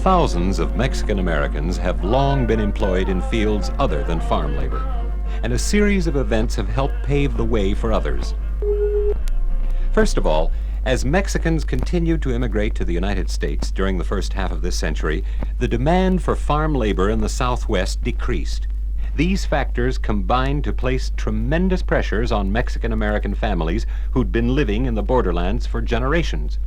Thousands of Mexican Americans have long been employed in fields other than farm labor, and a series of events have helped pave the way for others. First of all, as Mexicans continued to immigrate to the United States during the first half of this century, the demand for farm labor in the Southwest decreased. These factors combined to place tremendous pressures on Mexican American families who'd been living in the borderlands for generations.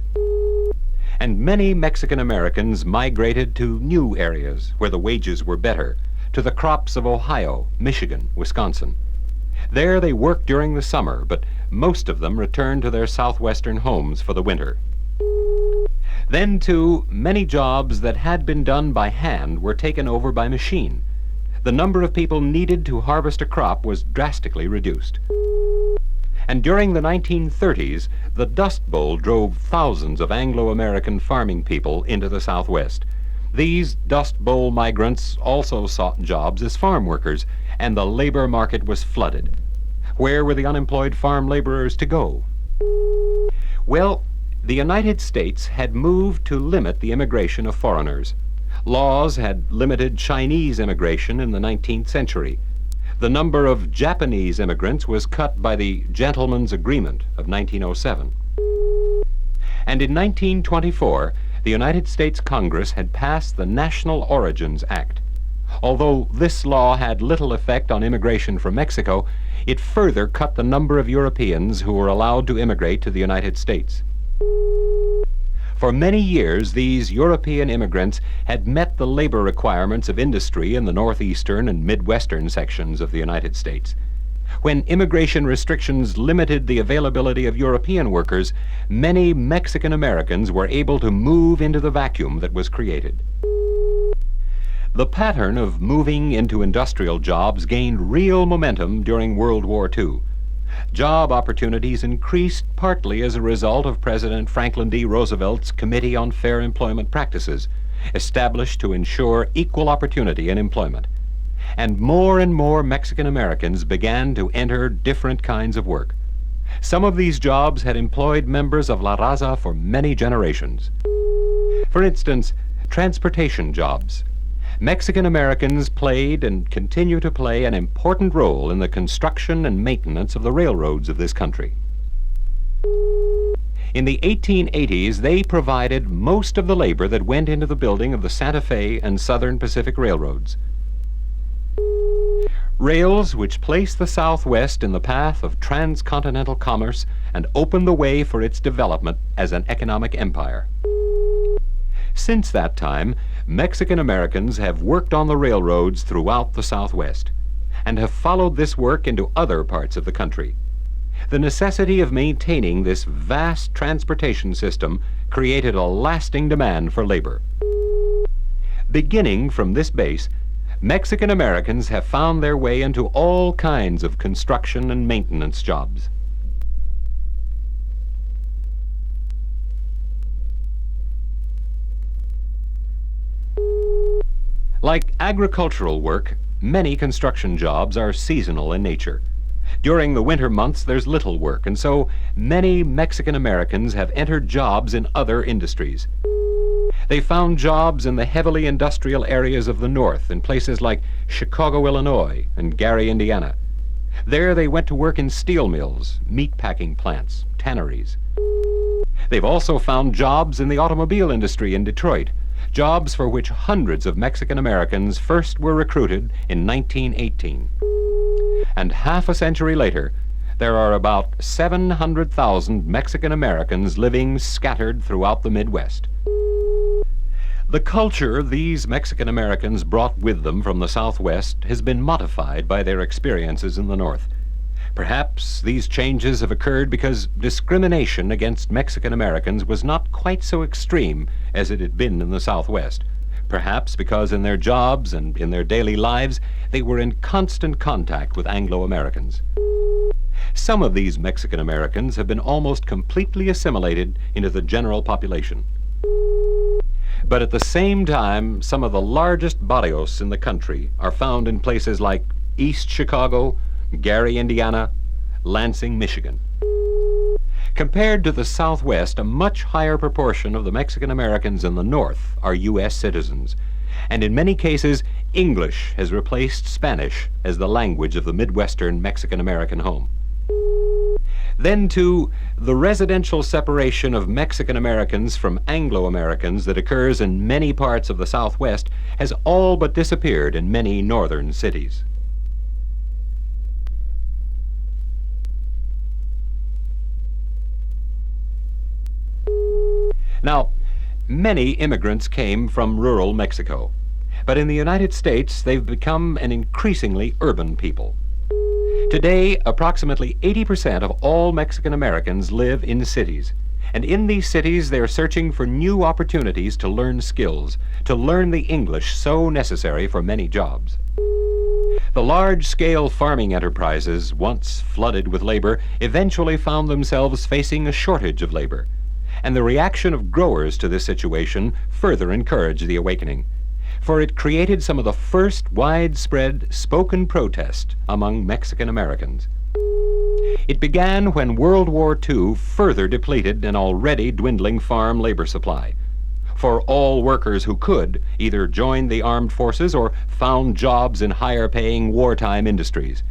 And many Mexican Americans migrated to new areas where the wages were better, to the crops of Ohio, Michigan, Wisconsin. There they worked during the summer, but most of them returned to their southwestern homes for the winter. Then, too, many jobs that had been done by hand were taken over by machine. The number of people needed to harvest a crop was drastically reduced. And during the 1930s, the Dust Bowl drove thousands of Anglo-American farming people into the Southwest. These Dust Bowl migrants also sought jobs as farm workers, and the labor market was flooded. Where were the unemployed farm laborers to go? Well, the United States had moved to limit the immigration of foreigners. Laws had limited Chinese immigration in the 19th century. The number of Japanese immigrants was cut by the Gentleman's Agreement of 1907. And in 1924, the United States Congress had passed the National Origins Act. Although this law had little effect on immigration from Mexico, it further cut the number of Europeans who were allowed to immigrate to the United States. For many years, these European immigrants had met the labor requirements of industry in the northeastern and midwestern sections of the United States. When immigration restrictions limited the availability of European workers, many Mexican Americans were able to move into the vacuum that was created. The pattern of moving into industrial jobs gained real momentum during World War II. Job opportunities increased partly as a result of President Franklin D. Roosevelt's Committee on Fair Employment Practices, established to ensure equal opportunity in employment. And more Mexican Americans began to enter different kinds of work. Some of these jobs had employed members of La Raza for many generations. For instance, transportation jobs. Mexican Americans played and continue to play an important role in the construction and maintenance of the railroads of this country. In the 1880s, they provided most of the labor that went into the building of the Santa Fe and Southern Pacific Railroads. Rails which placed the Southwest in the path of transcontinental commerce and opened the way for its development as an economic empire. Since that time, Mexican Americans have worked on the railroads throughout the Southwest and have followed this work into other parts of the country. The necessity of maintaining this vast transportation system created a lasting demand for labor. Beginning from this base, Mexican Americans have found their way into all kinds of construction and maintenance jobs. Like agricultural work, many construction jobs are seasonal in nature. During the winter months, there's little work, and so many Mexican Americans have entered jobs in other industries. They found jobs in the heavily industrial areas of the North, in places like Chicago, Illinois, and Gary, Indiana. There they went to work in steel mills, meat-packing plants, tanneries. They've also found jobs in the automobile industry in Detroit, jobs for which hundreds of Mexican Americans first were recruited in 1918. And half a century later, there are about 700,000 Mexican Americans living scattered throughout the Midwest. The culture these Mexican Americans brought with them from the Southwest has been modified by their experiences in the North. Perhaps these changes have occurred because discrimination against Mexican Americans was not quite so extreme as it had been in the Southwest. Perhaps because in their jobs and in their daily lives, they were in constant contact with Anglo-Americans. Some of these Mexican Americans have been almost completely assimilated into the general population. But at the same time, some of the largest barrios in the country are found in places like East Chicago, Gary, Indiana, Lansing, Michigan. Compared to the Southwest, a much higher proportion of the Mexican Americans in the North are U.S. citizens, and in many cases, English has replaced Spanish as the language of the Midwestern Mexican American home. Then, too, the residential separation of Mexican Americans from Anglo Americans that occurs in many parts of the Southwest has all but disappeared in many northern cities. Now, many immigrants came from rural Mexico, but in the United States they've become an increasingly urban people. Today, approximately 80% of all Mexican Americans live in cities, and in these cities they're searching for new opportunities to learn skills, to learn the English so necessary for many jobs. The large-scale farming enterprises, once flooded with labor, eventually found themselves facing a shortage of labor, and the reaction of growers to this situation further encouraged the awakening, for it created some of the first widespread spoken protest among Mexican Americans. It began when World War II further depleted an already dwindling farm labor supply, for all workers who could either joined the armed forces or found jobs in higher-paying wartime industries.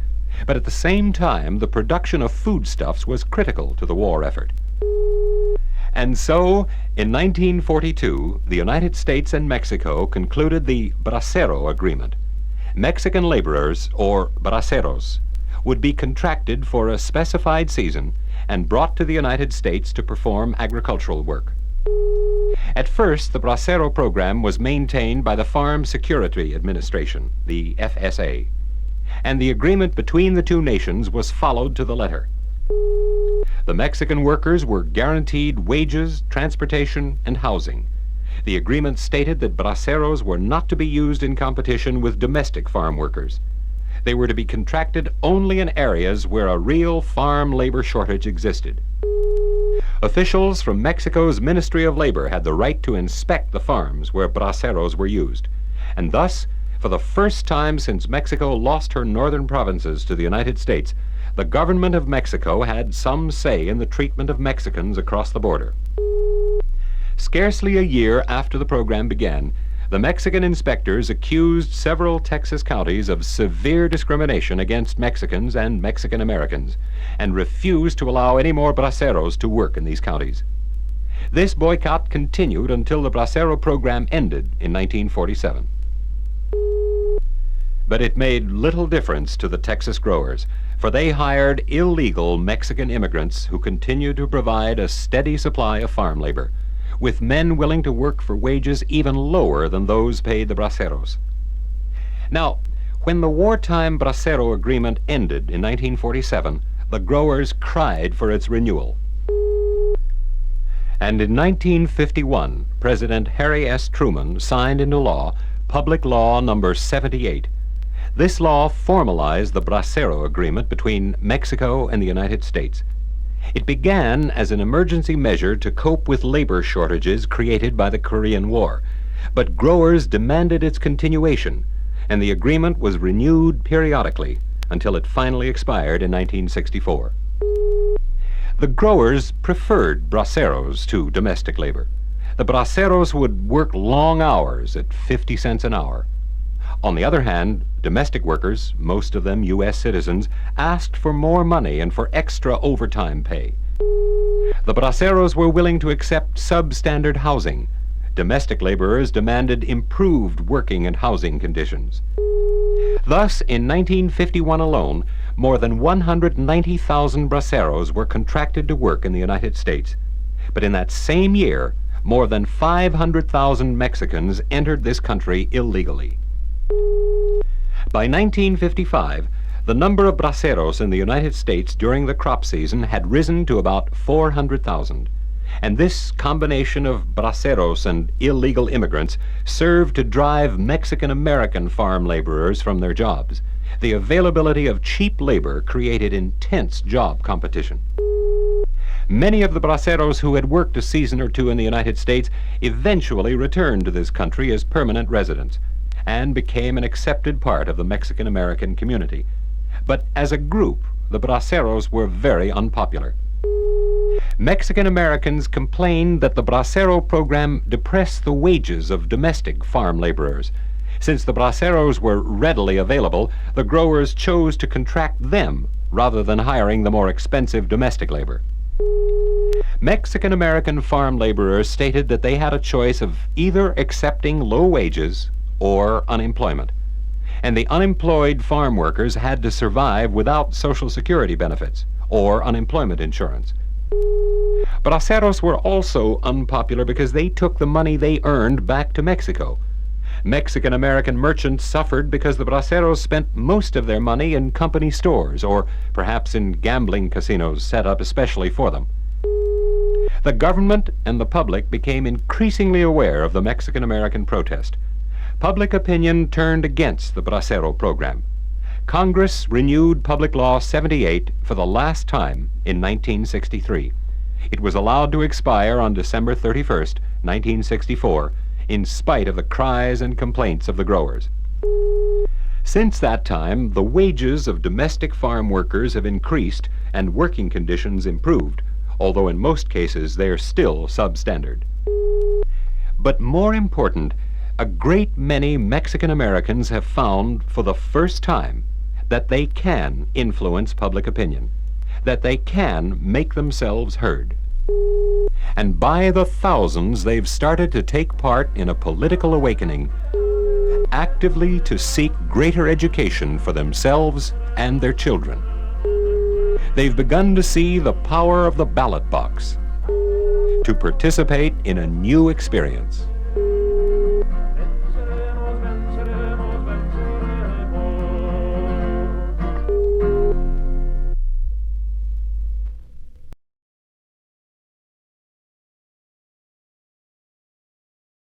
But at the same time, the production of foodstuffs was critical to the war effort. And so, in 1942, the United States and Mexico concluded the Bracero Agreement. Mexican laborers, or braceros, would be contracted for a specified season and brought to the United States to perform agricultural work. At first, the Bracero program was maintained by the Farm Security Administration, the FSA, and the agreement between the two nations was followed to the letter. The Mexican workers were guaranteed wages, transportation, and housing. The agreement stated that braceros were not to be used in competition with domestic farm workers. They were to be contracted only in areas where a real farm labor shortage existed. Officials from Mexico's Ministry of Labor had the right to inspect the farms where braceros were used, and thus, for the first time since Mexico lost her northern provinces to the United States, the government of Mexico had some say in the treatment of Mexicans across the border. Scarcely a year after the program began, the Mexican inspectors accused several Texas counties of severe discrimination against Mexicans and Mexican Americans, and refused to allow any more braceros to work in these counties. This boycott continued until the Bracero program ended in 1947. But it made little difference to the Texas growers, for they hired illegal Mexican immigrants who continued to provide a steady supply of farm labor, with men willing to work for wages even lower than those paid the braceros. Now, when the wartime Bracero agreement ended in 1947, the growers cried for its renewal. And in 1951, President Harry S. Truman signed into law Public Law Number 78. This law formalized the Bracero Agreement between Mexico and the United States. It began as an emergency measure to cope with labor shortages created by the Korean War, but growers demanded its continuation, and the agreement was renewed periodically until it finally expired in 1964. The growers preferred braceros to domestic labor. The braceros would work long hours at 50 cents an hour. On the other hand, domestic workers, most of them U.S. citizens, asked for more money and for extra overtime pay. The braceros were willing to accept substandard housing. Domestic laborers demanded improved working and housing conditions. Thus, in 1951 alone, more than 190,000 braceros were contracted to work in the United States. But in that same year, more than 500,000 Mexicans entered this country illegally. By 1955, the number of braceros in the United States during the crop season had risen to about 400,000, and this combination of braceros and illegal immigrants served to drive Mexican-American farm laborers from their jobs. The availability of cheap labor created intense job competition. Many of the braceros who had worked a season or two in the United States eventually returned to this country as permanent residents, and became an accepted part of the Mexican-American community. But as a group, the braceros were very unpopular. Mexican Americans complained that the Bracero program depressed the wages of domestic farm laborers. Since the Braceros were readily available, the growers chose to contract them rather than hiring the more expensive domestic labor. Mexican American farm laborers stated that they had a choice of either accepting low wages or unemployment, and the unemployed farm workers had to survive without Social Security benefits or unemployment insurance. Braceros were also unpopular because they took the money they earned back to Mexico. Mexican American merchants suffered because the Braceros spent most of their money in company stores or perhaps in gambling casinos set up especially for them. The government and the public became increasingly aware of the Mexican American protest. Public opinion turned against the Bracero program. Congress renewed Public Law 78 for the last time in 1963. It was allowed to expire on December 31st, 1964, in spite of the cries and complaints of the growers. Since that time, the wages of domestic farm workers have increased and working conditions improved, although in most cases they are still substandard. But more important, a great many Mexican Americans have found for the first time that they can influence public opinion, that they can make themselves heard. And by the thousands, they've started to take part in a political awakening, actively to seek greater education for themselves and their children. They've begun to see the power of the ballot box, to participate in a new experience.